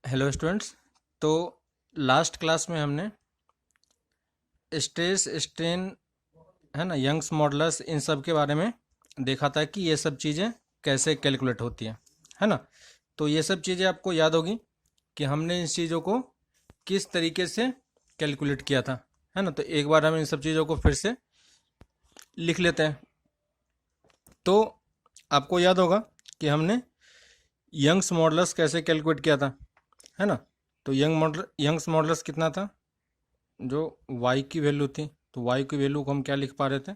Hello students. तो last class में हमने स्ट्रेस स्ट्रेन है ना, यंग्स मॉडुलस, इन सब के बारे में देखा था कि ये सब चीज़ें कैसे कैलकुलेट होती है ना। तो ये सब चीज़ें आपको याद होगी कि हमने इन चीज़ों को किस तरीके से कैलकुलेट किया था, है ना। तो एक बार हम इन सब चीज़ों को फिर से लिख लेते हैं। तो आपको याद होगा कि हमने यंग्स मॉडुलस कैसे कैलकुलेट किया था, है ना। तो यंग्स मॉडुलस कितना था, जो y की वैल्यू थी, तो y की वैल्यू को हम क्या लिख पा रहे थे,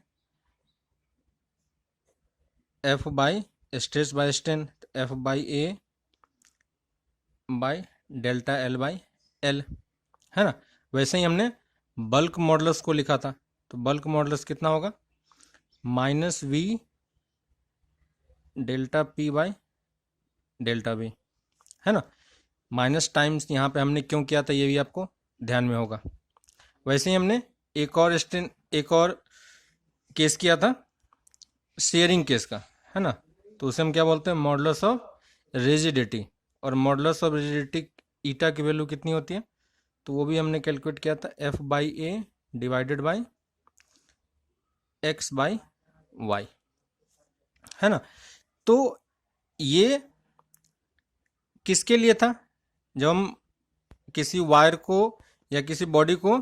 f by stress by strain, f by A by delta L by L, है ना। वैसे ही हमने बल्क मॉडुलस को लिखा था, तो बल्क मॉडुलस कितना होगा, minus V delta P by delta B, है ना। माइनस टाइम्स यहाँ पे हमने क्यों किया था ये भी आपको ध्यान में होगा। वैसे ही हमने एक और केस किया था शेयरिंग केस का, है ना। तो उसे हम क्या बोलते हैं, मॉडुलस ऑफ रिजिडिटी। और मॉडुलस ऑफ रिजिडिटी ईटा की वैल्यू कितनी होती है, तो वो भी हमने कैलकुलेट किया था, F by A divided by X by Y, है ना। तो ये किसके लिए था, जब हम किसी वायर को या किसी बॉडी को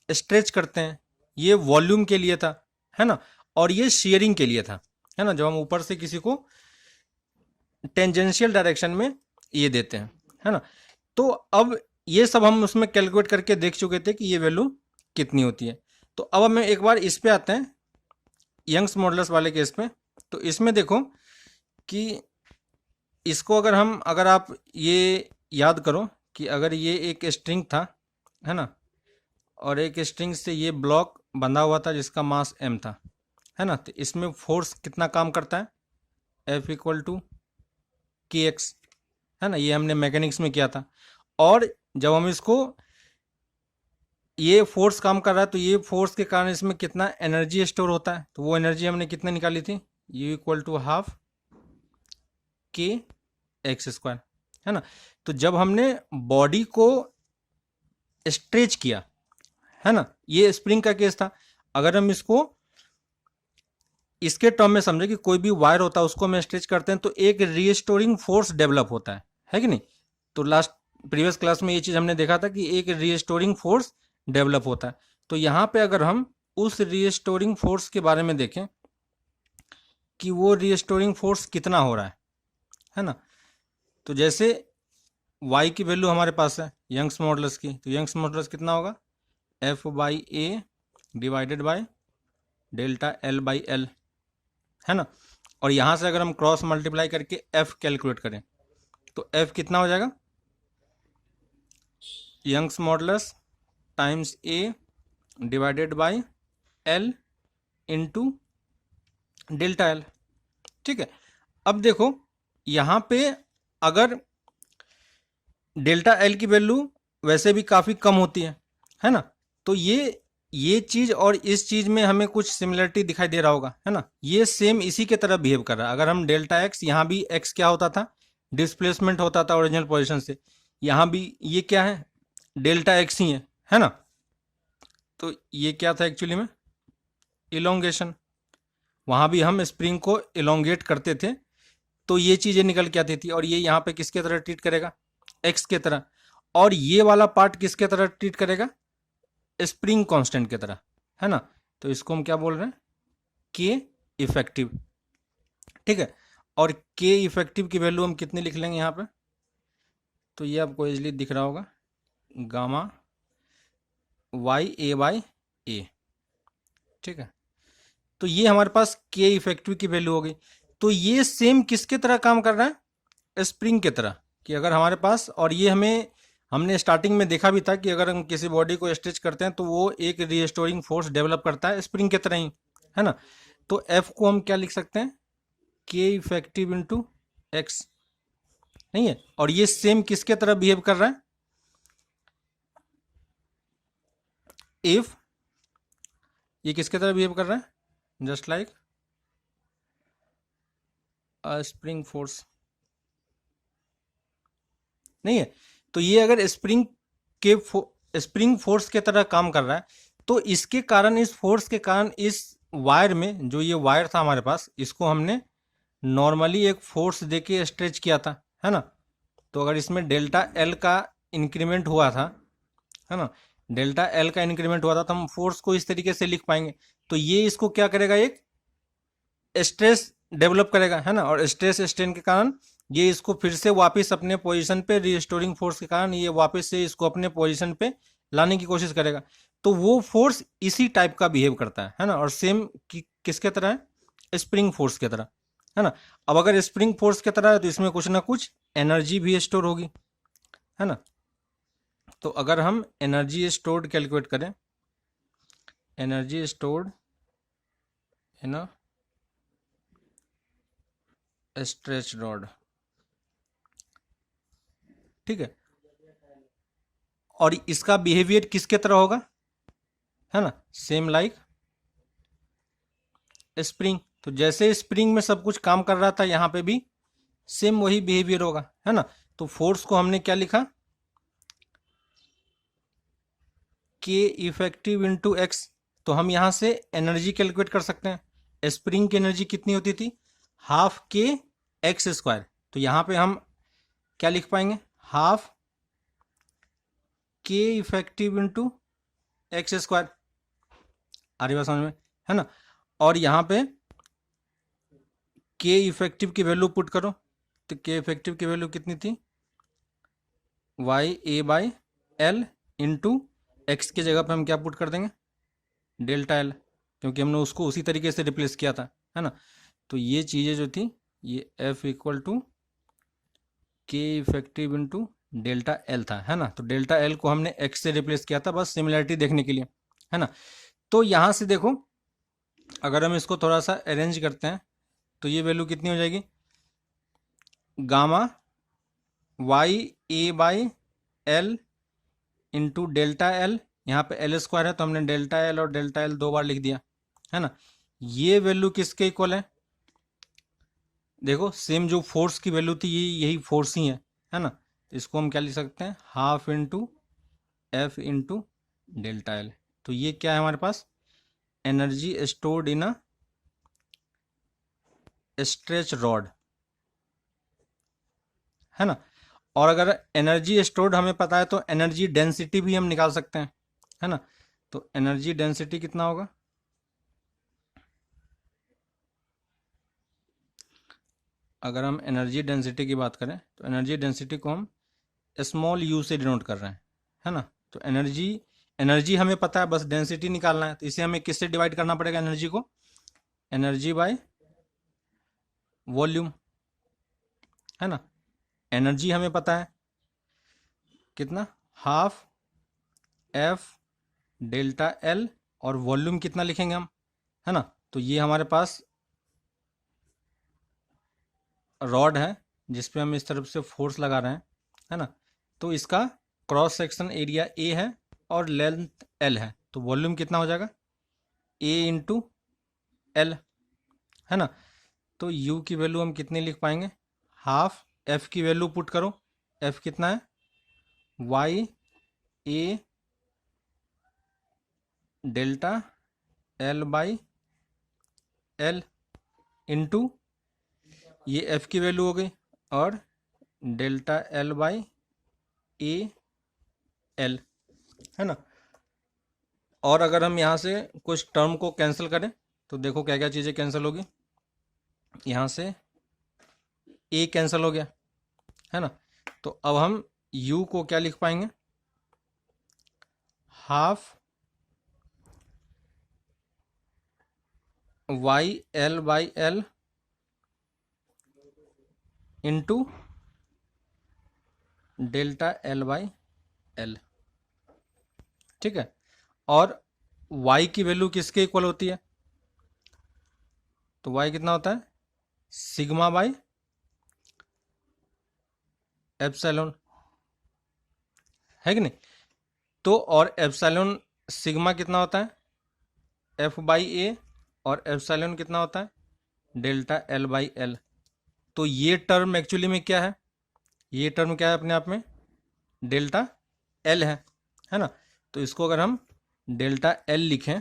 स्ट्रेच करते हैं, ये वॉल्यूम के लिए था, है ना। और ये शेयरिंग के लिए था, है ना, जब हम ऊपर से किसी को टेंजेंशियल डायरेक्शन में ये देते हैं, है ना। तो अब ये सब हम उसमें कैलकुलेट करके देख चुके थे कि ये वैल्यू कितनी होती है। तो अब हम एक बार इस पे आते हैं, यंग्स मॉडुलस वाले केस पे। तो इसमें देखो कि इसको अगर आप ये याद करो कि अगर ये एक स्ट्रिंग था, है ना, और एक स्ट्रिंग से ये ब्लॉक बंधा हुआ था जिसका मास m था, है ना। तो इसमें फोर्स कितना काम करता है, F इक्वल टू के एक्स, है ना। ये हमने मैकेनिक्स में किया था। और जब हम इसको ये फोर्स काम कर रहा है, तो ये फोर्स के कारण इसमें कितना एनर्जी स्टोर होता है, तो वो एनर्जी हमने कितने निकाली थी, यू इक्वल टू हाफ के एक्स स्क्वायर, है ना। तो जब हमने बॉडी को स्ट्रेच किया, है ना, ये स्प्रिंग का केस था। अगर हम इसको इसके टर्म में समझे कि कोई भी वायर होता है उसको हम स्ट्रेच करते हैं तो एक रीस्टोरिंग फोर्स डेवलप होता है कि नहीं। तो लास्ट प्रीवियस क्लास में ये चीज हमने देखा था कि एक रीस्टोरिंग फोर्स डेवलप होता है। तो यहाँ पे अगर हम उस रीस्टोरिंग फोर्स के बारे में देखें कि वो रीस्टोरिंग फोर्स कितना हो रहा है ना। तो जैसे y की वैल्यू हमारे पास है यंग्स मॉडुलस की, तो यंग्स मॉडुलस कितना होगा, f by A divided by delta L by L, है ना। और यहाँ से अगर हम क्रॉस मल्टीप्लाई करके f कैलकुलेट करें तो f कितना हो जाएगा, Young's modulus times a divided by l into delta L, ठीक है। अब देखो यहाँ पे अगर डेल्टा एल की वैल्यू वैसे भी काफ़ी कम होती है ना। तो ये चीज़ और इस चीज़ में हमें कुछ सिमिलरिटी दिखाई दे रहा होगा, है ना। ये सेम इसी के तरह बिहेव कर रहा है। अगर हम डेल्टा एक्स, यहाँ भी एक्स क्या होता था, डिस्प्लेसमेंट होता था ओरिजिनल पोजीशन से, यहाँ भी ये क्या है, डेल्टा एक्स ही है ना। तो ये क्या था एक्चुअली में, इलोंगेशन। वहाँ भी हम स्प्रिंग को इलोंगेट करते थे तो ये चीज़ें निकल के आती थी। और ये यहाँ पे किसके तरह ट्रीट करेगा, एक्स के तरह। और ये वाला पार्ट किसके तरह ट्रीट करेगा, स्प्रिंग कांस्टेंट की तरह, है ना। तो इसको हम क्या बोल रहे हैं, के इफेक्टिव, ठीक है। और के इफेक्टिव की वैल्यू हम कितनी लिख लेंगे यहाँ पे, तो ये आपको इजली दिख रहा होगा, गामा वाई ए बाई ए, ठीक है। तो ये हमारे पास के इफेक्टिव की वैल्यू हो गई। तो ये सेम किसके तरह काम कर रहा है, स्प्रिंग की तरह। कि अगर हमारे पास, और ये हमने स्टार्टिंग में देखा भी था कि अगर हम किसी बॉडी को स्ट्रेच करते हैं तो वो एक रीस्टोरिंग फोर्स डेवलप करता है स्प्रिंग की तरह ही, है ना। तो एफ को हम क्या लिख सकते हैं, के इफेक्टिव इंटू एक्स, नहीं है। और ये सेम किसके तरह बिहेव कर रहा है, इफ ये किसके तरह बिहेव कर रहा है, जस्ट लाइक अ स्प्रिंग फोर्स, नहीं है। तो ये अगर स्प्रिंग फोर्स के तरह काम कर रहा है, तो इसके कारण, इस फोर्स के कारण इस वायर में, जो ये वायर था हमारे पास, इसको हमने नॉर्मली एक फोर्स देके स्ट्रेच किया था, है ना। तो अगर इसमें डेल्टा एल का इंक्रीमेंट हुआ था, है ना, डेल्टा एल का इंक्रीमेंट हुआ था, तो हम फोर्स को इस तरीके से लिख पाएंगे। तो ये इसको क्या करेगा, एक स्ट्रेस डेवलप करेगा, है ना, और स्ट्रेस स्ट्रेन के कारण ये इसको फिर से वापस अपने पोजीशन पे, रिस्टोरिंग फोर्स के कारण ये वापस से इसको अपने पोजीशन पे लाने की कोशिश करेगा। तो वो फोर्स इसी टाइप का बिहेव करता है ना, और सेम किसके तरह है, स्प्रिंग फोर्स की तरह, है ना। अब अगर स्प्रिंग फोर्स की तरह है तो इसमें कुछ ना कुछ एनर्जी भी स्टोर होगी, है ना। तो अगर हम एनर्जी स्टोर्ड कैलकुलेट करें, energy stored in a stretch rod, ठीक है, और इसका बिहेवियर किसके तरह होगा, है ना, सेम लाइक स्प्रिंग। तो जैसे स्प्रिंग में सब कुछ काम कर रहा था, यहाँ पे भी सेम वही बिहेवियर होगा, है ना। तो फोर्स को हमने क्या लिखा, के इफेक्टिव इंटू एक्स। तो हम यहाँ से एनर्जी कैलकुलेट कर सकते हैं। स्प्रिंग की एनर्जी कितनी होती थी, हाफ के एक्स स्क्वायर। तो यहाँ पे हम क्या लिख पाएंगे, हाफ के इफेक्टिव इंटू एक्स स्क्वायर। आ रही बात समझ में, है ना। और यहाँ पे के इफेक्टिव की वैल्यू पुट करो, तो के इफेक्टिव की वैल्यू कितनी थी, Y A by L into X की जगह पे हम क्या पुट कर देंगे, डेल्टा एल, क्योंकि हमने उसको उसी तरीके से रिप्लेस किया था, है ना। तो ये चीज़ें जो थी, ये एफ इक्वल टू के इफेक्टिव इंटू डेल्टा एल था, है ना। तो डेल्टा एल को हमने एक्स से रिप्लेस किया था, बस सिमिलरिटी देखने के लिए, है ना। तो यहाँ से देखो, अगर हम इसको थोड़ा सा अरेंज करते हैं, तो ये वैल्यू कितनी हो जाएगी, gamma Y A by L into delta L. यहाँ पे एल स्क्वायर है, तो हमने डेल्टा एल और डेल्टा एल दो बार लिख दिया, है ना। ये वैल्यू किसके इक्वल है, देखो सेम जो फोर्स की वैल्यू थी, यही फोर्स ही है ना। तो इसको हम क्या लिख सकते हैं, half into F into delta L. तो ये क्या है हमारे पास, energy stored in a stretch rod, है ना। और अगर एनर्जी स्टोर्ड हमें पता है, तो एनर्जी डेंसिटी भी हम निकाल सकते हैं, है ना। तो एनर्जी डेंसिटी कितना होगा, अगर हम एनर्जी डेंसिटी की बात करें, तो एनर्जी डेंसिटी को हम स्मॉल यू से डिनोट कर रहे हैं, है ना। तो एनर्जी एनर्जी हमें पता है, बस डेंसिटी निकालना है। तो इसे हमें किससे डिवाइड करना पड़ेगा, एनर्जी को, एनर्जी बाय वॉल्यूम, है ना। एनर्जी हमें पता है कितना, हाफ एफ डेल्टा एल, और वॉल्यूम कितना लिखेंगे हम, है ना। तो ये हमारे पास रॉड है जिस पे हम इस तरफ से फोर्स लगा रहे हैं, है ना। तो इसका क्रॉस सेक्शन एरिया ए है और लेंथ एल है। तो वॉल्यूम कितना हो जाएगा, ए इंटू एल, है ना। तो यू की वैल्यू हम कितनी लिख पाएंगे, हाफ, एफ की वैल्यू पुट करो, एफ कितना है, Y A delta L by L into, ये एफ की वैल्यू हो गई, और delta L by A L, है ना। और अगर हम यहाँ से कुछ टर्म को कैंसिल करें, तो देखो क्या क्या चीज़ें कैंसिल होगी, यहाँ से ए कैंसिल हो गया, है ना। तो अब हम u को क्या लिख पाएंगे, half Y L by L into delta L by L, ठीक है। और y की वैल्यू किसके इक्वल होती है, तो y कितना होता है, सिग्मा बाई एप्सिलॉन, है कि नहीं। तो और एप्सिलॉन सिग्मा कितना होता है, एफ बाई ए, और एप्सिलॉन कितना होता है, डेल्टा एल बाई एल। तो ये टर्म एक्चुअली में क्या है, ये टर्म क्या है अपने आप में, डेल्टा एल है ना। तो इसको अगर हम डेल्टा एल लिखें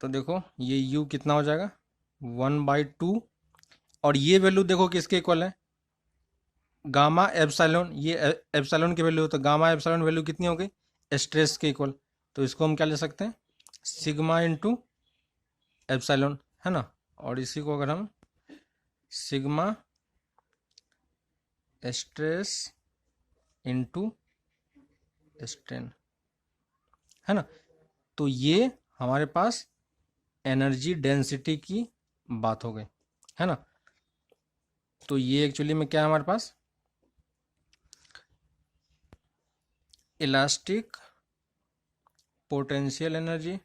तो देखो ये यू कितना हो जाएगा 1/2, और ये वैल्यू देखो किसके इक्वल है, गामा एप्सिलॉन, ये एप्सिलॉन की वैल्यू, तो गामा एप्सिलॉन वैल्यू कितनी हो गई स्ट्रेस के इक्वल। तो इसको हम क्या ले सकते हैं, सिग्मा इंटू एप्सिलॉन, है ना। और इसी को अगर हम सिग्मा स्ट्रेस इंटू स्ट्रेन, है ना। तो ये हमारे पास एनर्जी डेंसिटी की बात हो गई, है ना। तो ये एक्चुअली में क्या है हमारे पास, elastic potential energy,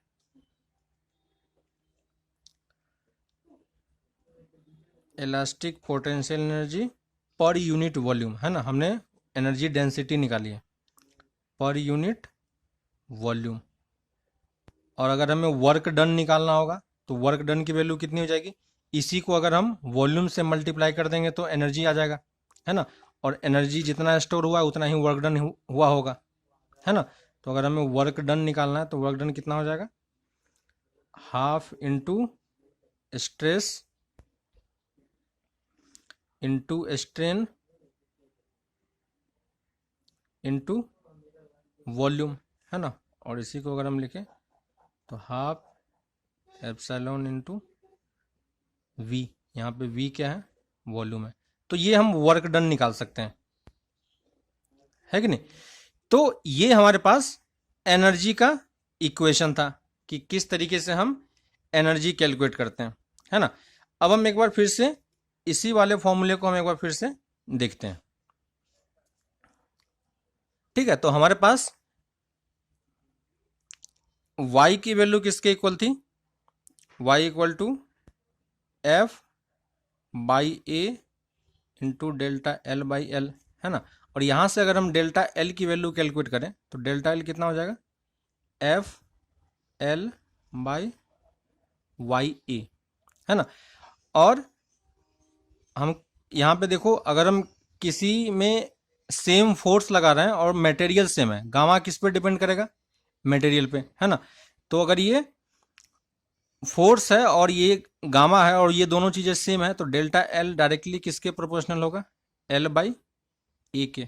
elastic potential energy per unit volume, है ना। हमने एनर्जी डेंसिटी निकाली है पर यूनिट वॉल्यूम। और अगर हमें वर्क डन निकालना होगा तो वर्क डन की वैल्यू कितनी हो जाएगी, इसी को अगर हम वॉल्यूम से मल्टीप्लाई कर देंगे तो एनर्जी आ जाएगा, है ना। और एनर्जी जितना स्टोर हुआ उतना ही वर्क डन हुआ होगा, है ना। तो अगर हमें वर्क डन निकालना है तो वर्क डन कितना हो जाएगा, half into stress into strain into volume, है ना। और इसी को अगर हम लिखें तो हाफ एप्सिलॉन इंटू वी, यहाँ पे वी क्या है, वॉल्यूम है। तो ये हम वर्क डन निकाल सकते हैं, है कि नहीं। तो ये हमारे पास एनर्जी का इक्वेशन था कि किस तरीके से हम एनर्जी कैलकुलेट करते हैं, है ना। अब हम एक बार फिर से इसी वाले फॉर्मूले को हम एक बार फिर से देखते हैं, ठीक है। तो हमारे पास y की वैल्यू किसके इक्वल थी, y equal to F by A into delta L by L, है ना। और यहाँ से अगर हम डेल्टा एल की वैल्यू कैलकुलेट करें तो डेल्टा एल कितना हो जाएगा, F L by Y A, है ना। और हम यहाँ पे देखो अगर हम किसी में सेम फोर्स लगा रहे हैं और मटेरियल सेम है, गामा किस पे डिपेंड करेगा, मटेरियल पे, है ना। तो अगर ये फोर्स है और ये गामा है और ये दोनों चीजें सेम है तो डेल्टा एल डायरेक्टली किसके प्रोपोर्शनल होगा, एल बाई ए के,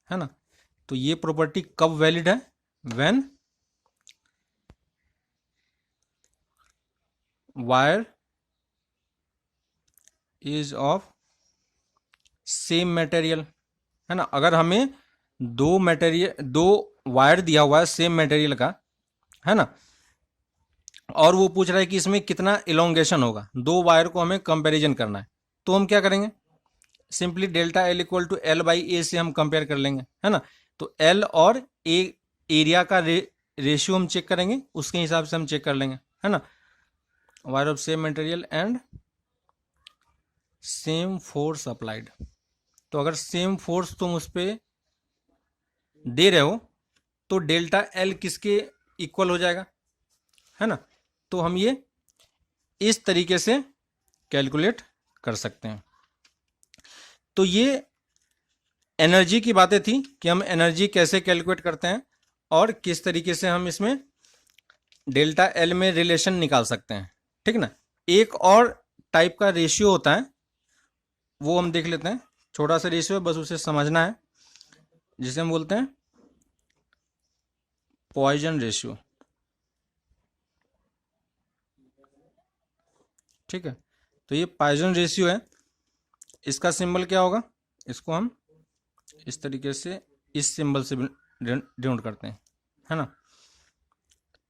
है ना। तो ये प्रॉपर्टी कब वैलिड है, when wire is of same material, है ना। अगर हमें दो वायर दिया हुआ है सेम मटेरियल का, है ना, और वो पूछ रहा है कि इसमें कितना इलोंगेशन होगा, दो वायर को हमें कंपैरिजन करना है, तो हम क्या करेंगे, simply delta L equal to L by A से हम कंपेयर कर लेंगे, है ना। तो एल और ए एरिया का रेशियो हम चेक करेंगे, उसके हिसाब से हम चेक कर लेंगे, है ना। Wire of same material and same force applied. तो अगर सेम फोर्स तुम उस पर दे रहे हो तो डेल्टा एल किसके इक्वल हो जाएगा, है ना। तो हम ये इस तरीके से कैलकुलेट कर सकते हैं। तो ये एनर्जी की बातें थी कि हम एनर्जी कैसे कैलकुलेट करते हैं और किस तरीके से हम इसमें डेल्टा एल में रिलेशन निकाल सकते हैं, ठीक ना। एक और टाइप का रेशियो होता है, वो हम देख लेते हैं, छोटा सा रेशियो है, बस उसे समझना है, जिसे हम बोलते हैं पॉइजन रेशियो, ठीक है। तो ये पॉइजन रेशियो है, इसका सिंबल क्या होगा, इसको हम इस तरीके से इस सिंबल से डिनोट करते हैं, है ना।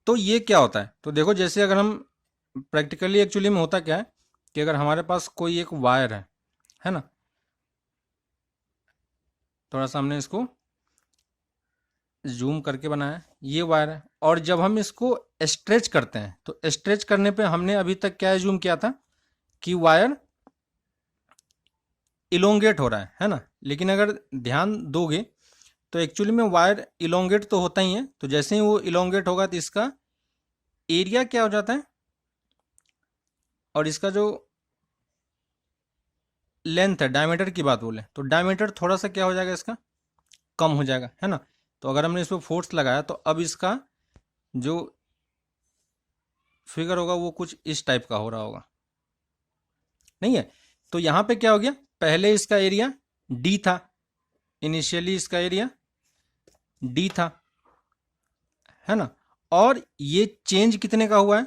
तो ये क्या होता है, तो देखो जैसे अगर हम प्रैक्टिकली एक्चुअली में होता क्या है कि अगर हमारे पास कोई एक वायर है ना, थोड़ा सा हमने इसको जूम करके बनाया, ये वायर है, और जब हम इसको स्ट्रेच करते हैं तो स्ट्रेच करने पे हमने अभी तक क्या जूम किया था कि वायर इलोंगेट हो रहा है ना। लेकिन अगर ध्यान दोगे तो एक्चुअली में वायर इलोंगेट तो होता ही है, तो जैसे ही वो इलोंगेट होगा तो इसका एरिया क्या हो जाता है और इसका जो लेंथ है, डायमीटर की बात बोले तो डायमीटर थोड़ा सा क्या हो जाएगा, इसका कम हो जाएगा, है ना। तो अगर हमने इस पर फोर्स लगाया तो अब इसका जो फिगर होगा वो कुछ इस टाइप का हो रहा होगा, नहीं है। तो यहाँ पे क्या हो गया, पहले इसका एरिया डी था, इनिशियली इसका एरिया डी था, है ना। और ये चेंज कितने का हुआ है,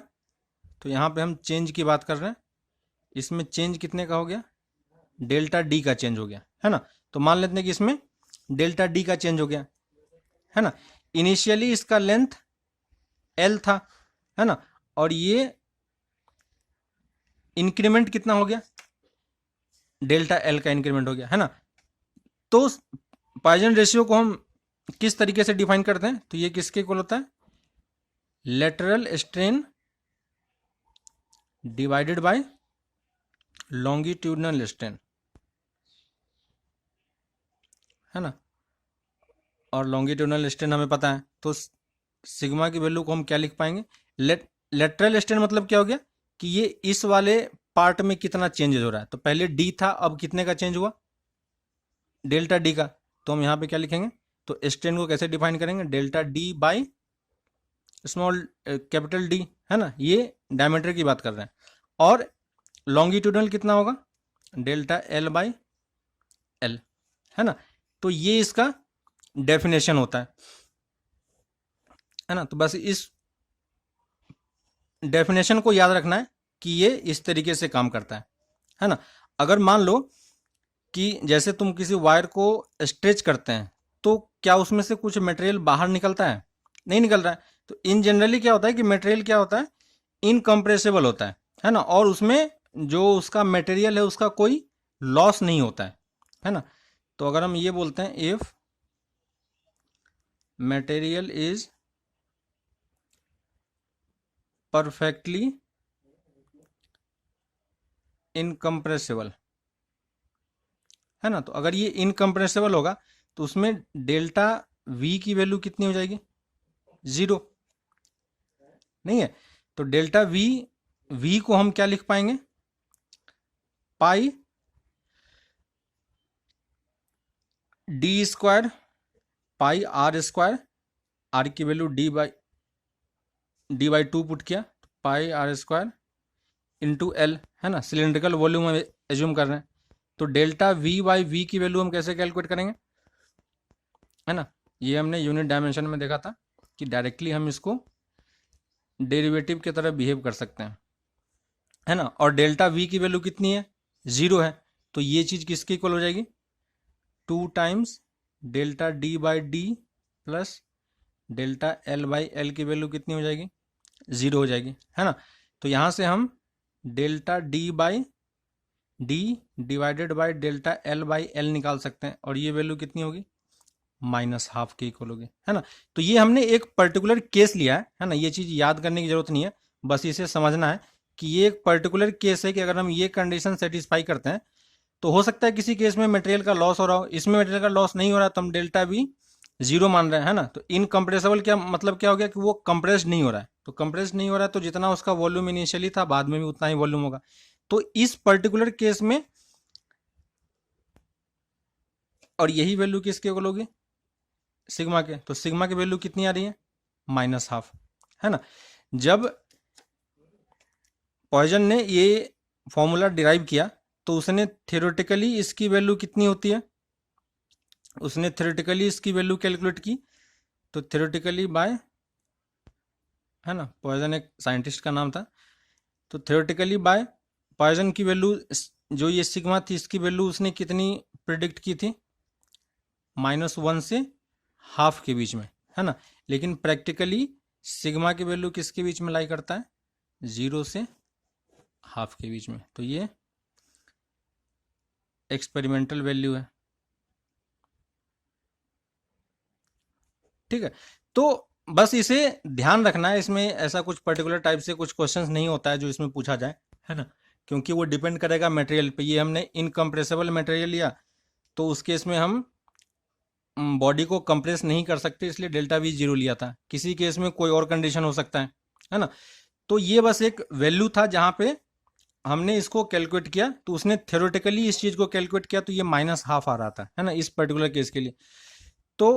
तो यहाँ पे हम चेंज की बात कर रहे हैं, इसमें चेंज कितने का हो गया, डेल्टा डी का चेंज हो गया, है ना। तो मान लेते हैं कि इसमें डेल्टा डी का चेंज हो गया, है ना। इनिशियली इसका लेंथ एल था, है ना, और ये इंक्रीमेंट कितना हो गया, डेल्टा एल का इंक्रीमेंट हो गया, है ना। तो पॉइजन रेशियो को हम किस तरीके से डिफाइन करते हैं, तो ये किसके इक्वल होता है, lateral strain divided by longitudinal strain, है ना। और लॉन्गिट्यूडनल स्ट्रेन हमें पता है, तो सिग्मा की वैल्यू को हम क्या लिख पाएंगे, लेटरल स्ट्रेन मतलब क्या हो गया कि ये इस वाले पार्ट में कितना चेंज हो रहा है। तो पहले डी था, अब कितने का चेंज हुआ, डेल्टा डी का। तो हम यहाँ पे क्या लिखेंगे, तो स्ट्रेन को कैसे डिफाइन करेंगे, delta D by small capital D, है ना। ये डायमीटर की बात कर रहे हैं। और लॉन्गिट्यूडनल कितना होगा, डेल्टा एल बाई एल, है ना। तो ये इसका डेफिनेशन होता है ना। तो बस इस डेफिनेशन को याद रखना है कि ये इस तरीके से काम करता है ना। अगर मान लो कि जैसे तुम किसी वायर को स्ट्रेच करते हैं तो क्या उसमें से कुछ मटेरियल बाहर निकलता है, नहीं निकल रहा है। तो इन जनरली क्या होता है कि मटेरियल क्या होता है, इनकम्प्रेसिबल होता है ना, और उसमें जो उसका मटेरियल है उसका कोई लॉस नहीं होता है ना। तो अगर हम ये बोलते हैं if material is perfectly incompressible, है ना। तो अगर ये इनकम्प्रेसिबल होगा तो उसमें डेल्टा वी की वैल्यू कितनी हो जाएगी, जीरो, नहीं है। तो डेल्टा वी, वी को हम क्या लिख पाएंगे, pi D square pi R square, R की value D by two put किया, pi R square into L, है ना। सिलेंड्रिकल वॉल्यूम हम एज्यूम कर रहे हैं। तो डेल्टा वी बाई वी की वैल्यू हम कैसे कैलकुलेट करेंगे, है ना। ये हमने यूनिट डायमेंशन में देखा था कि डायरेक्टली हम इसको डेरिवेटिव की तरह बिहेव कर सकते हैं, है ना। और डेल्टा वी की वैल्यू कितनी है, जीरो है। तो ये चीज़ किसके इक्वल हो जाएगी, 2 times delta D by D plus delta L by L की वैल्यू कितनी हो जाएगी, जीरो हो जाएगी, है ना। तो यहाँ से हम delta D by D divided by delta L by L निकाल सकते हैं, और ये वैल्यू कितनी होगी, -12 के इक्वल होगी, है ना। तो ये हमने एक पर्टिकुलर केस लिया है ना। ये चीज़ याद करने की जरूरत नहीं है, बस इसे समझना है कि ये एक पर्टिकुलर केस है कि अगर हम ये कंडीशन सेटिस्फाई करते हैं तो हो सकता है किसी केस में मटेरियल का लॉस हो रहा हो, इसमें मटेरियल का लॉस नहीं हो रहा, तो हम डेल्टा वी जीरो मान रहे हैं, है ना। तो इनकम्प्रेसिबल क्या मतलब क्या हो गया कि वो कंप्रेस्ड नहीं हो रहा है। तो कंप्रेस्ड नहीं हो रहा है तो जितना उसका वॉल्यूम इनिशियली था बाद में भी उतना ही वॉल्यूम होगा। तो इस पर्टिकुलर केस में, और यही वैल्यू किसके इक्वल होगी, सिग्मा के। तो सिग्मा की वैल्यू कितनी आ रही है, -12, है ना। जब पॉइजन ने ये फॉर्मूला डिराइव किया तो उसने थ्योरेटिकली इसकी वैल्यू कितनी होती है, उसने थ्योरेटिकली इसकी वैल्यू कैलकुलेट की। तो थ्योरेटिकली बाय, है ना, पॉइजन एक साइंटिस्ट का नाम था। तो थ्योरेटिकली बाय पॉइजन की वैल्यू, जो ये सिग्मा थी इसकी वैल्यू उसने कितनी प्रिडिक्ट की थी, -1 से हाफ के बीच में, है ना। लेकिन प्रैक्टिकली सिग्मा की वैल्यू किसके बीच में लाई करता है, 0 से हाफ के बीच में। तो ये एक्सपेरिमेंटल वैल्यू है, ठीक है। तो बस इसे ध्यान रखना है, इसमें ऐसा कुछ पर्टिकुलर टाइप से कुछ क्वेश्चंस नहीं होता है जो इसमें पूछा जाए, है ना, क्योंकि वो डिपेंड करेगा मटेरियल पे। ये हमने इनकम्प्रेसिबल मटेरियल लिया तो उस केस में हम बॉडी को कंप्रेस नहीं कर सकते, इसलिए डेल्टा वी जीरो लिया था। किसी केस में कोई और कंडीशन हो सकता है ना। तो ये बस एक वैल्यू था जहाँ पे हमने इसको कैलकुलेट किया, तो उसने थ्योरेटिकली इस चीज़ को कैलकुलेट किया तो ये -12 आ रहा था, है ना, इस पर्टिकुलर केस के लिए। तो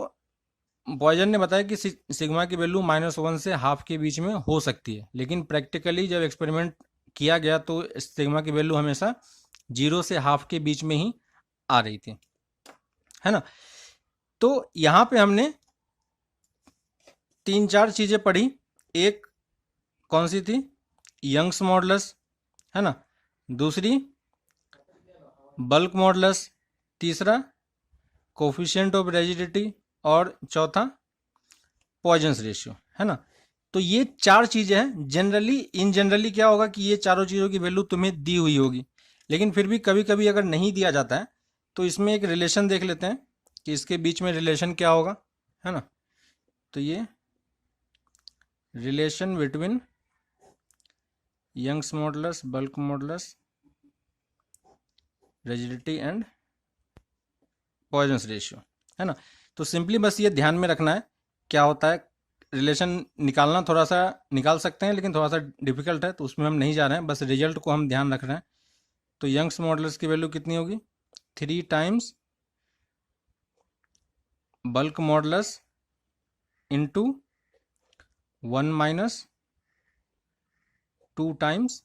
पॉइजन ने बताया कि सिग्मा की वैल्यू -1 से हाफ के बीच में हो सकती है, लेकिन प्रैक्टिकली जब एक्सपेरिमेंट किया गया तो सिग्मा की वैल्यू हमेशा 0 से हाफ के बीच में ही आ रही थी, है ना। तो यहाँ पे हमने 3-4 चीज़ें पढ़ी। एक कौन सी थी? यंग्स मॉडुलस, है ना। दूसरी बल्क मॉडुलस, तीसरा कोफिशिएंट ऑफ रिजिडिटी, और चौथा पॉइजन्स रेशियो, है ना। तो ये 4 चीज़ें हैं। जनरली क्या होगा कि ये चारों चीज़ों की वैल्यू तुम्हें दी हुई होगी, लेकिन फिर भी कभी कभी अगर नहीं दिया जाता है तो इसमें एक रिलेशन देख लेते हैं कि इसके बीच में रिलेशन क्या होगा, है ना। तो ये relation between Young's modulus, bulk modulus, rigidity and Poisson's ratio, है ना। तो सिंपली बस ये ध्यान में रखना है क्या होता है। रिलेशन निकालना थोड़ा सा निकाल सकते हैं, लेकिन थोड़ा सा डिफिकल्ट है, तो उसमें हम नहीं जा रहे हैं, बस रिजल्ट को हम ध्यान रख रहे हैं। तो यंग्स मॉडुलस की वैल्यू कितनी होगी? 3 times bulk modulus into 1 - 2 times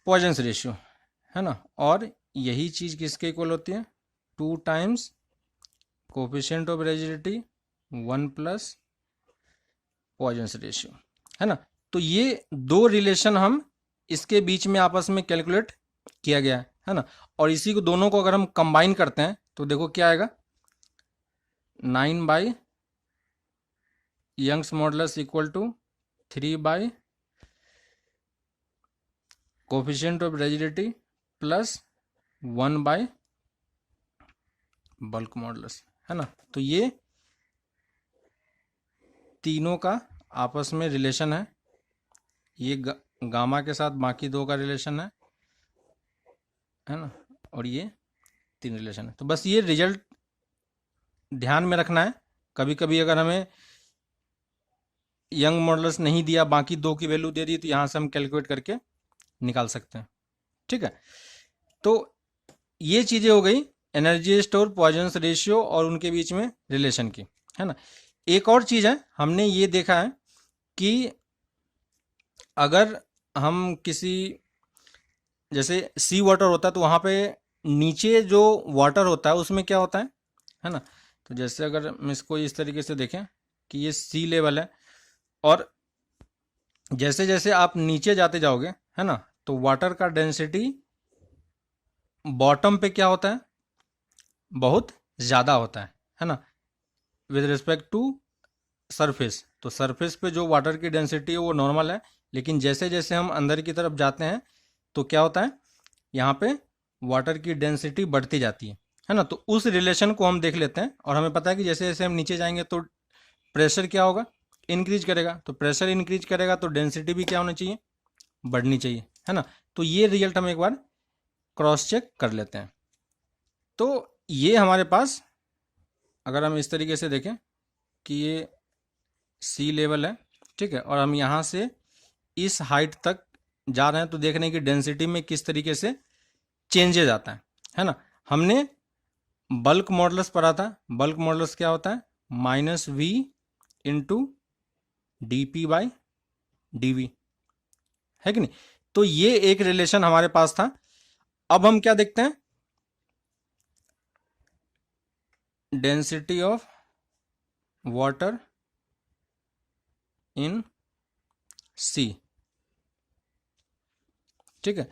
Poisson's ratio, है ना। और यही चीज़ किसके इक्वल होती है? 2 times coefficient of rigidity 1 plus Poisson's ratio, है ना। तो ये 2 रिलेशन हम इसके बीच में आपस में कैलकुलेट किया गया है ना। और इसी को दोनों को अगर हम कंबाइन करते हैं तो देखो क्या आएगा, 9 by Young's modulus equal to 3 by coefficient of rigidity plus 1 by bulk modulus, है ना। तो ये तीनों का आपस में रिलेशन है। ये गामा के साथ बाकी 2 का रिलेशन है ना। और ये 3 रिलेशन है। तो बस ये रिजल्ट ध्यान में रखना है। कभी कभी अगर हमें यंग मॉडुलस नहीं दिया, बाकी 2 की वैल्यू दे दी, तो यहाँ से हम कैलकुलेट करके निकाल सकते हैं, ठीक है। तो ये चीज़ें हो गई एनर्जी स्टोर, पॉइजन्स रेशियो और उनके बीच में रिलेशन की, है ना। एक और चीज़ है, हमने ये देखा है कि अगर हम किसी, जैसे सी वाटर होता है तो वहाँ पे नीचे जो वाटर होता है उसमें क्या होता है ना। तो जैसे अगर हम इसको इस तरीके से देखें कि ये सी लेवल है, और जैसे जैसे आप नीचे जाते जाओगे, है ना, तो वाटर का डेंसिटी बॉटम पे क्या होता है? बहुत ज़्यादा होता है ना, विद रिस्पेक्ट टू सरफेस। तो सरफेस पे जो वाटर की डेंसिटी है वो नॉर्मल है, लेकिन जैसे जैसे हम अंदर की तरफ जाते हैं तो क्या होता है, यहाँ पे वाटर की डेंसिटी बढ़ती जाती है ना। तो उस रिलेशन को हम देख लेते हैं, और हमें पता है कि जैसे जैसे हम नीचे जाएंगे तो प्रेशर क्या होगा? इंक्रीज करेगा। तो प्रेशर इंक्रीज करेगा तो डेंसिटी भी क्या होनी चाहिए? बढ़नी चाहिए, है ना। तो ये रिजल्ट हम एक बार क्रॉस चेक कर लेते हैं। तो ये हमारे पास, अगर हम इस तरीके से देखें कि ये सी लेवल है, ठीक है, और हम यहाँ से इस हाइट तक जा रहे हैं, तो देख रहे हैं कि डेंसिटी में किस तरीके से चेंजेज आता है ना। हमने बल्क मॉडुलस पढ़ा था। बल्क मॉडुलस क्या होता है? -v into dp by dv, है कि नहीं। तो ये एक रिलेशन हमारे पास था। अब हम क्या देखते हैं? डेंसिटी ऑफ वाटर इन सी, ठीक है।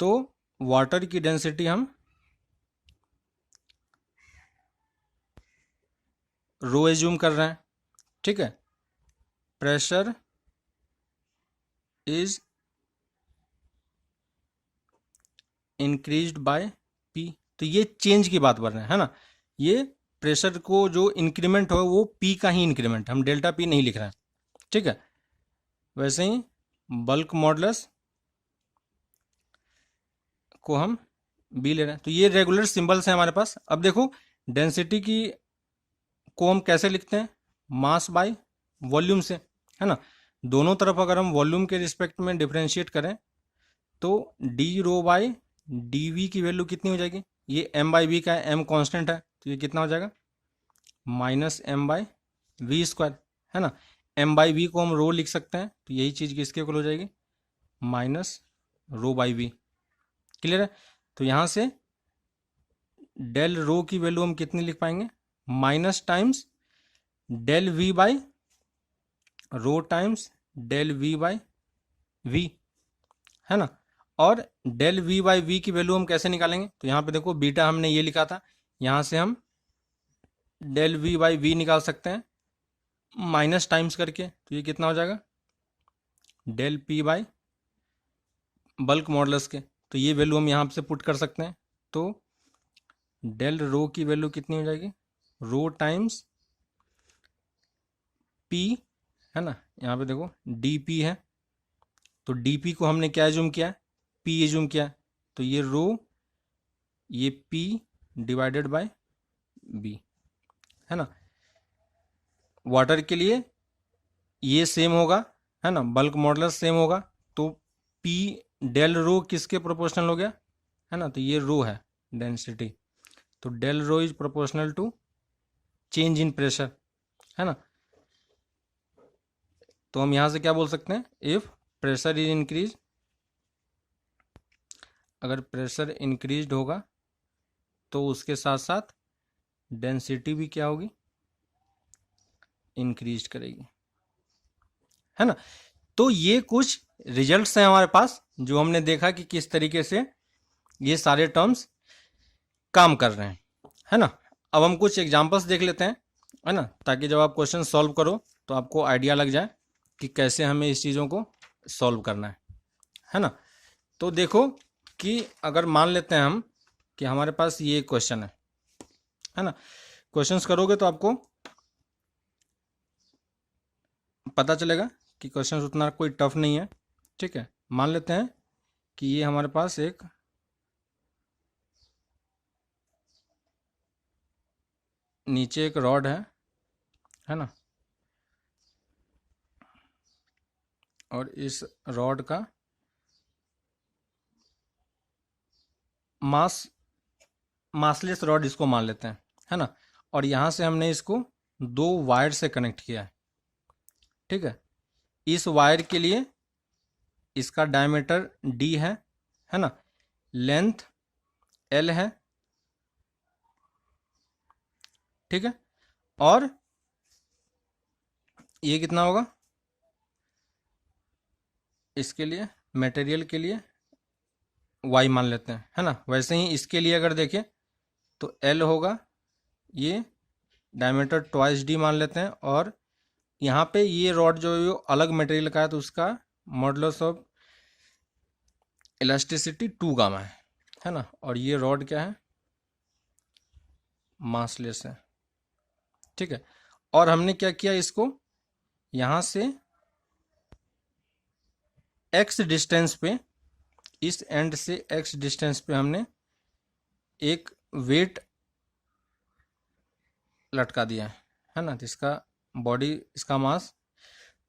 तो वाटर की डेंसिटी हम रो एज्यूम कर रहे हैं, ठीक है। Pressure is increased by P. तो ये चेंज की बात कर रहे हैं, है ना। ये प्रेशर को जो इंक्रीमेंट हो वो पी का ही इंक्रीमेंट, हम डेल्टा पी नहीं लिख रहे हैं, ठीक है। वैसे ही बल्क मॉडुलस को हम बी ले रहे हैं। तो ये रेगुलर सिंबल्स हैं हमारे पास। अब देखो डेंसिटी की को हम कैसे लिखते हैं? मास बाय वॉल्यूम से, है ना। दोनों तरफ अगर हम वॉल्यूम के रिस्पेक्ट में डिफ्रेंशिएट करें तो D rho by D V की वैल्यू कितनी हो जाएगी? ये एम बाई वी का है, एम कांस्टेंट है, तो ये कितना हो जाएगा? Minus M by V square, है ना। एम बाई वी को हम रो लिख सकते हैं, तो यही चीज़ किसके इक्वल हो जाएगी, minus rho by V. Clear है। तो यहाँ से डेल रो की वैल्यू हम कितनी लिख पाएंगे, minus times del V by rho times del V by V, है ना। और डेल वी बाई वी की वैल्यू हम कैसे निकालेंगे, तो यहाँ पे देखो बीटा हमने ये लिखा था, यहाँ से हम डेल वी बाई वी निकाल सकते हैं माइनस टाइम्स करके, तो ये कितना हो जाएगा, del P by bulk modulus के, तो ये वैल्यू हम यहाँ से पुट कर सकते हैं। तो डेल रो की वैल्यू कितनी हो जाएगी, रो टाइम्स पी, है ना। यहाँ पे देखो डी पी है, तो डी पी को हमने क्या एज्यूम किया है, पी एज्यूम किया है, तो ये रो ये पी डिवाइडेड बाय बी, है ना। वाटर के लिए ये सेम होगा, है ना, बल्क मॉडुलस सेम होगा, तो पी डेल रो किसके प्रोपोर्शनल हो गया, है ना, तो ये रो है डेंसिटी, तो del rho is proportional to change in pressure, है ना। तो हम यहाँ से क्या बोल सकते हैं, इफ प्रेशर इज इंक्रीज, अगर प्रेशर इंक्रीज होगा तो उसके साथ साथ डेंसिटी भी क्या होगी, इंक्रीज करेगी, है ना। तो ये कुछ रिजल्ट्स हैं हमारे पास, जो हमने देखा कि किस तरीके से ये सारे टर्म्स काम कर रहे हैं, है ना। अब हम कुछ एग्जांपल्स देख लेते हैं, है ना, ताकि जब आप क्वेश्चन सॉल्व करो तो आपको आइडिया लग जाए कि कैसे हमें इस चीज़ों को सॉल्व करना है ना। तो देखो कि अगर मान लेते हैं हम कि हमारे पास ये क्वेश्चन है ना, क्वेश्चंस करोगे तो आपको पता चलेगा कि क्वेश्चन उतना कोई टफ नहीं है, ठीक है। मान लेते हैं कि ये हमारे पास एक नीचे एक रॉड है ना, और इस रॉड का मासलेस रॉड इसको मान लेते हैं, है ना। और यहाँ से हमने इसको दो वायर से कनेक्ट किया है, ठीक है। इस वायर के लिए इसका डायमीटर डी है ना, लेंथ एल है, ठीक है। और ये कितना होगा, इसके लिए मटेरियल के लिए वाई मान लेते हैं, है ना। वैसे ही इसके लिए अगर देखें तो एल होगा, ये डायमीटर ट्वाइस डी मान लेते हैं, और यहाँ पे ये रॉड जो है वो अलग मटेरियल का है, तो उसका मॉडुलस ऑफ इलास्टिसिटी 2 गामा है ना। और ये रॉड क्या है, मासलेस है, ठीक है। और हमने क्या किया, इसको यहाँ से एक्स डिस्टेंस पे, इस एंड से एक्स डिस्टेंस पे हमने एक वेट लटका दिया है ना, तो इसका बॉडी, इसका मास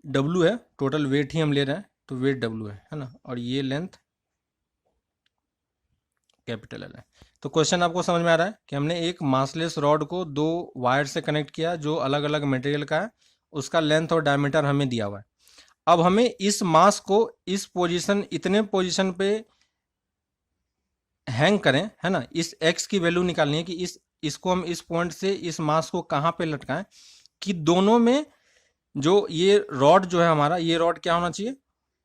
डब्लू है, टोटल वेट ही हम ले रहे हैं, तो वेट डब्लू है ना। और ये लेंथ कैपिटल एल है। तो क्वेश्चन आपको समझ में आ रहा है कि हमने एक मासलेस रॉड को दो वायर से कनेक्ट किया जो अलग अलग मटेरियल का है, उसका लेंथ और डायमीटर हमें दिया हुआ है। अब हमें इस मास को इस पोजीशन, इतने पोजीशन पे हैंग करें, है ना, इस एक्स की वैल्यू निकालनी है कि इसको हम इस पॉइंट से इस मास को कहाँ पे लटकाएं कि दोनों में जो ये रॉड जो है हमारा, ये रॉड क्या होना चाहिए,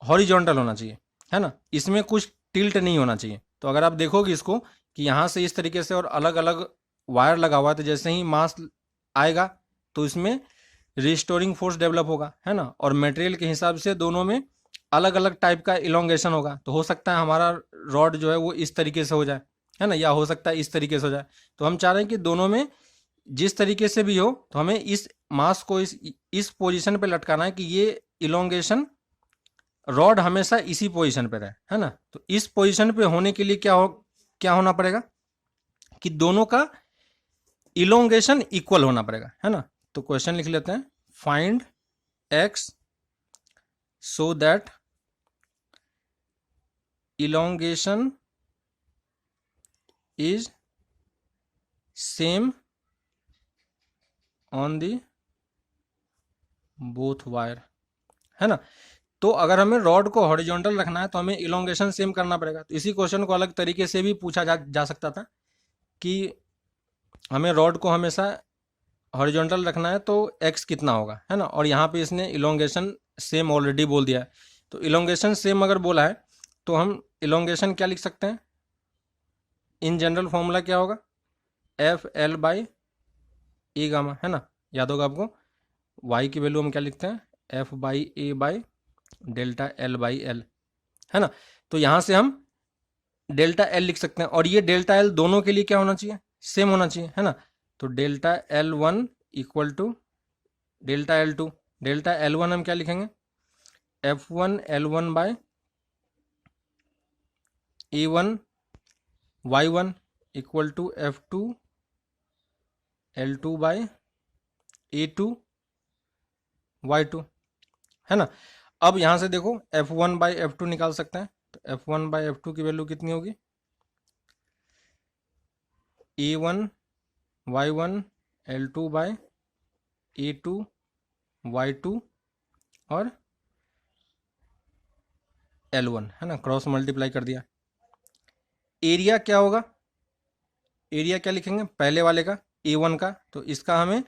हॉरिजॉन्टल होना चाहिए, है ना, इसमें कुछ टिल्ट नहीं होना चाहिए। तो अगर आप देखोगे इसको कि यहाँ से इस तरीके से और अलग अलग वायर लगा हुआ है, तो जैसे ही मास आएगा तो इसमें रिस्टोरिंग फोर्स डेवलप होगा, है ना। और मटेरियल के हिसाब से दोनों में अलग अलग टाइप का इलोंगेशन होगा, तो हो सकता है हमारा रॉड जो है वो इस तरीके से हो जाए, है ना, या हो सकता है इस तरीके से हो जाए। तो हम चाह रहे हैं कि दोनों में जिस तरीके से भी हो, तो हमें इस मास को इस पोजीशन पे लटकाना है कि ये इलोंगेशन रॉड हमेशा इसी पोजीशन पे रहे, है ना। तो इस पोजीशन पे होने के लिए क्या होना पड़ेगा कि दोनों का इलोंगेशन इक्वल होना पड़ेगा, है ना। तो क्वेश्चन लिख लेते हैं, find x so that elongation is same on the both wire, है ना। तो अगर हमें रॉड को हॉरिजॉन्टल रखना है तो हमें इलोंगेशन सेम करना पड़ेगा। तो इसी क्वेश्चन को अलग तरीके से भी पूछा जा सकता था कि हमें रॉड को हमेशा हॉरिजॉन्टल रखना है तो एक्स कितना होगा, है ना। और यहाँ पे इसने इलोंगेशन सेम ऑलरेडी बोल दिया है। तो इलोंगेशन सेम अगर बोला है तो हम इलोंगेशन क्या लिख सकते हैं, इन जनरल फॉर्मूला क्या होगा, F L by A gamma, है ना। याद होगा आपको, वाई की वैल्यू हम क्या लिखते हैं, F by A by delta L by L, है ना। तो यहाँ से हम डेल्टा एल लिख सकते हैं और ये डेल्टा एल दोनों के लिए क्या होना चाहिए, सेम होना चाहिए, है ना। तो delta L one equal to delta L two, delta L one हम क्या लिखेंगे, F one L one by A one Y one equal to F two L two by A two Y two, है ना। अब यहाँ से देखो F one by F two निकाल सकते हैं। तो F one by F two की वैल्यू कितनी होगी, A one Y one L two by A two Y to और एल वन, है ना। क्रॉस मल्टीप्लाई कर दिया। एरिया क्या होगा, एरिया क्या लिखेंगे, पहले वाले का ए वन का, तो इसका हमें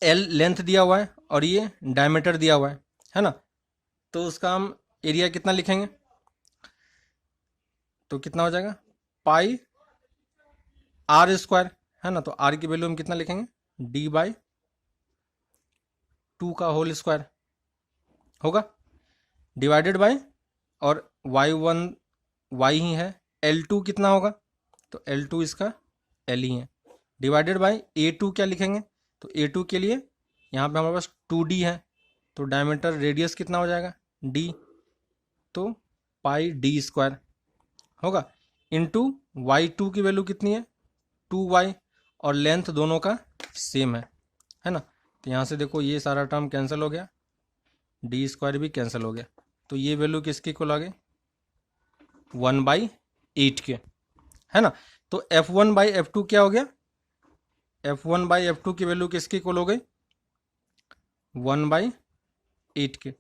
एल लेंथ दिया हुआ है और ये डायमीटर दिया हुआ है ना। तो उसका हम एरिया कितना लिखेंगे, तो कितना हो जाएगा पाई आर स्क्वायर, है ना। तो आर की वैल्यू हम कितना लिखेंगे, डी बाई टू का होल स्क्वायर होगा, डिवाइडेड बाय, और वाई वन वाई ही है, एल टू कितना होगा, तो एल टू इसका एल ही है, डिवाइडेड बाय ए टू क्या लिखेंगे, तो ए टू के लिए यहाँ पे हमारे पास टू डी है, तो डायमीटर रेडियस कितना हो जाएगा डी, तो पाई डी स्क्वायर होगा, इनटू वाई टू की वैल्यू कितनी है टू वाई, और लेंथ दोनों का सेम है ना। तो यहाँ से देखो ये सारा टर्म कैंसिल हो गया, डी स्क्वायर भी कैंसिल हो गया, तो ये वैल्यू किसकी इक्वल आ गई, 1/8 के, है ना। तो f1 बाई एफ टू क्या हो गया, f1 बाई एफ टू की वैल्यू किसकी इक्वल हो गई, 1/8 के,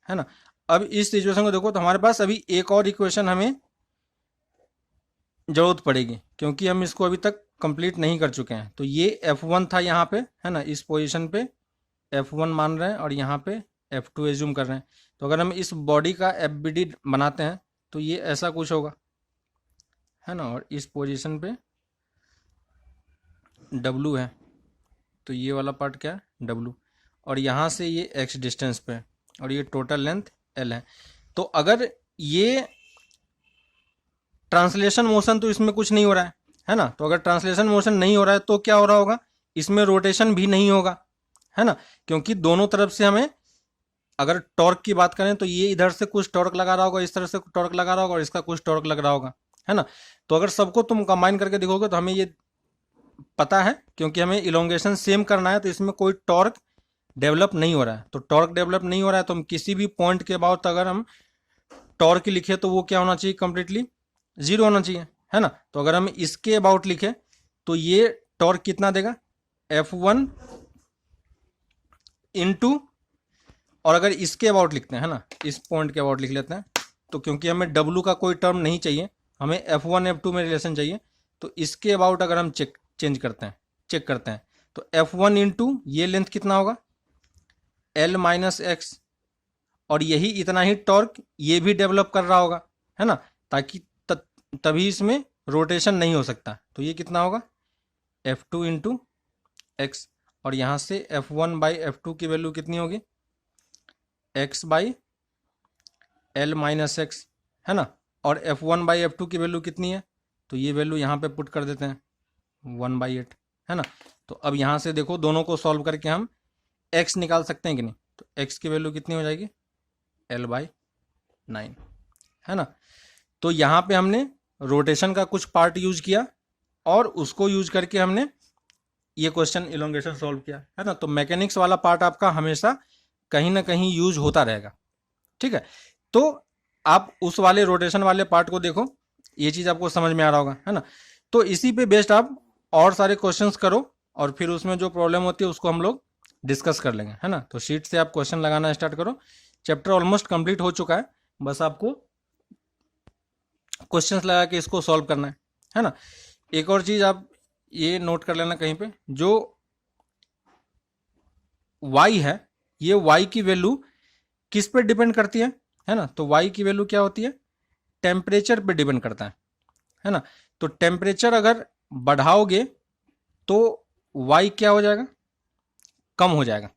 है ना। अब इस सिचुएशन को देखो तो हमारे पास अभी एक और इक्वेशन हमें जरूरत पड़ेगी, क्योंकि हम इसको अभी तक कंप्लीट नहीं कर चुके हैं। तो ये f1 था यहाँ पे, है ना, इस पोजीशन पे f1 मान रहे हैं और यहाँ पे f2 एज्यूम कर रहे हैं। तो अगर हम इस बॉडी का FBD बनाते हैं तो ये ऐसा कुछ होगा, है ना, और इस पोजीशन पे W है, तो ये वाला पार्ट क्या है W, और यहाँ से ये x डिस्टेंस पे है और ये टोटल लेंथ L है। तो अगर ये ट्रांसलेशन मोशन तो इसमें कुछ नहीं हो रहा है ना। तो अगर ट्रांसलेशन मोशन नहीं हो रहा है तो क्या हो रहा होगा, इसमें रोटेशन भी नहीं होगा, है ना, क्योंकि दोनों तरफ से हमें, अगर टॉर्क की बात करें तो ये इधर से कुछ टॉर्क लगा रहा होगा, इस तरफ से टॉर्क लगा रहा होगा और इसका कुछ टॉर्क लग रहा होगा, है ना। तो अगर सबको तुम कंबाइन करके देखोगे तो हमें ये पता है, क्योंकि हमें इलोंगेशन सेम करना है, तो इसमें कोई टॉर्क डेवलप नहीं हो रहा है। तो टॉर्क डेवलप नहीं हो रहा है तो हम किसी भी पॉइंट के बाद अगर हम टॉर्क लिखे तो वो क्या होना चाहिए, कंप्लीटली जीरो होना चाहिए, है ना। तो अगर हम इसके अबाउट लिखे तो ये टॉर्क कितना देगा, F1 इंटू, और अगर इसके अबाउट लिखते हैं, है ना, इस पॉइंट के अबाउट लिख लेते हैं, तो क्योंकि हमें W का कोई टर्म नहीं चाहिए, हमें F1 F2 में रिलेशन चाहिए, तो इसके अबाउट अगर हम चेक करते हैं तो F1 इंटू ये लेंथ कितना होगा L माइनस एक्स, और यही इतना ही टॉर्क ये भी डेवलप कर रहा होगा, है ना, ताकि तभी इसमें रोटेशन नहीं हो सकता। तो ये कितना होगा F2 इंटू एक्स, और यहाँ से F1 बाई F2 की वैल्यू कितनी होगी, x by L minus x, है ना, और F1 बाई F2 की वैल्यू कितनी है, तो ये वैल्यू यहाँ पे पुट कर देते हैं 1/8, है ना। तो अब यहाँ से देखो दोनों को सॉल्व करके हम x निकाल सकते हैं कि नहीं, तो x की वैल्यू कितनी हो जाएगी L/9, है ना। तो यहाँ पे हमने रोटेशन का कुछ पार्ट यूज किया और उसको यूज करके हमने ये क्वेश्चन इलोंगेशन सॉल्व किया, है ना। तो मैकेनिक्स वाला पार्ट आपका हमेशा कहीं ना कहीं यूज होता रहेगा, ठीक है। तो आप उस वाले रोटेशन वाले पार्ट को देखो, ये चीज़ आपको समझ में आ रहा होगा, है ना। तो इसी पे बेस्ड आप और सारे क्वेश्चंस करो और फिर उसमें जो प्रॉब्लम होती है उसको हम लोग डिस्कस कर लेंगे, है ना। तो शीट से आप क्वेश्चन लगाना स्टार्ट करो। चैप्टर ऑलमोस्ट कंप्लीट हो चुका है, बस आपको क्वेश्चंस लगा के इसको सॉल्व करना है ना। एक और चीज आप ये नोट कर लेना कहीं पे, जो y है, ये y की वैल्यू किस पे डिपेंड करती है ना। तो y की वैल्यू क्या होती है, टेम्परेचर पे डिपेंड करता है ना। तो टेम्परेचर अगर बढ़ाओगे तो y क्या हो जाएगा, कम हो जाएगा,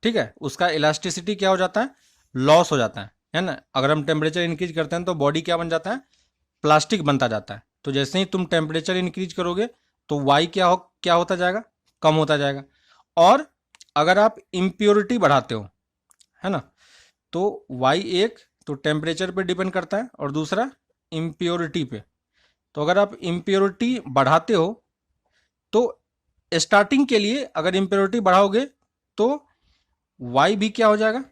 ठीक है। उसका इलास्टिसिटी क्या हो जाता है, लॉस हो जाता है ना। अगर हम टेम्परेचर इंक्रीज करते हैं तो बॉडी क्या बन जाता है, प्लास्टिक बनता जाता है। तो जैसे ही तुम टेम्परेचर इंक्रीज करोगे तो y क्या होता जाएगा, कम होता जाएगा। और अगर आप इम्प्योरिटी बढ़ाते हो, है ना, तो y एक तो टेम्परेचर पे डिपेंड करता है और दूसरा इम्प्योरिटी पे। तो अगर आप इम्प्योरिटी बढ़ाते हो तो स्टार्टिंग के लिए अगर इम्प्योरिटी बढ़ाओगे तो y भी क्या हो जाएगा,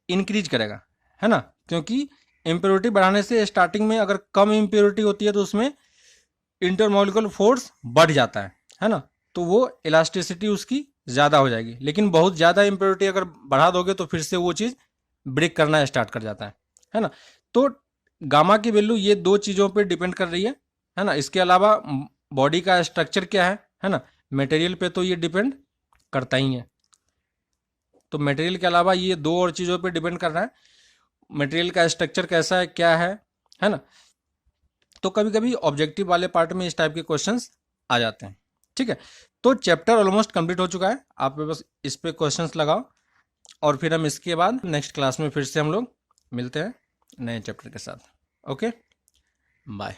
इंक्रीज करेगा, है ना। क्योंकि इम्प्योरिटी बढ़ाने से स्टार्टिंग में अगर कम इम्प्योरिटी होती है तो उसमें इंटरमोलिकुलर फोर्स बढ़ जाता है ना। तो वो इलास्टिसिटी उसकी ज़्यादा हो जाएगी। लेकिन बहुत ज़्यादा इम्प्योरिटी अगर बढ़ा दोगे तो फिर से वो चीज़ ब्रेक करना स्टार्ट कर जाता है ना। तो गामा की वैल्यू ये दो चीज़ों पे डिपेंड कर रही है ना। इसके अलावा बॉडी का स्ट्रक्चर क्या है ना, मटेरियल पे तो ये डिपेंड करता ही है। तो मटेरियल के अलावा ये दो और चीज़ों पे डिपेंड कर रहा है, मटेरियल का स्ट्रक्चर कैसा है, क्या है ना। तो कभी कभी ऑब्जेक्टिव वाले पार्ट में इस टाइप के क्वेश्चंस आ जाते हैं, ठीक है। तो चैप्टर ऑलमोस्ट कंप्लीट हो चुका है, आप बस इस पे क्वेश्चंस लगाओ और फिर हम इसके बाद नेक्स्ट क्लास में फिर से हम लोग मिलते हैं नए चैप्टर के साथ। Okay, bye.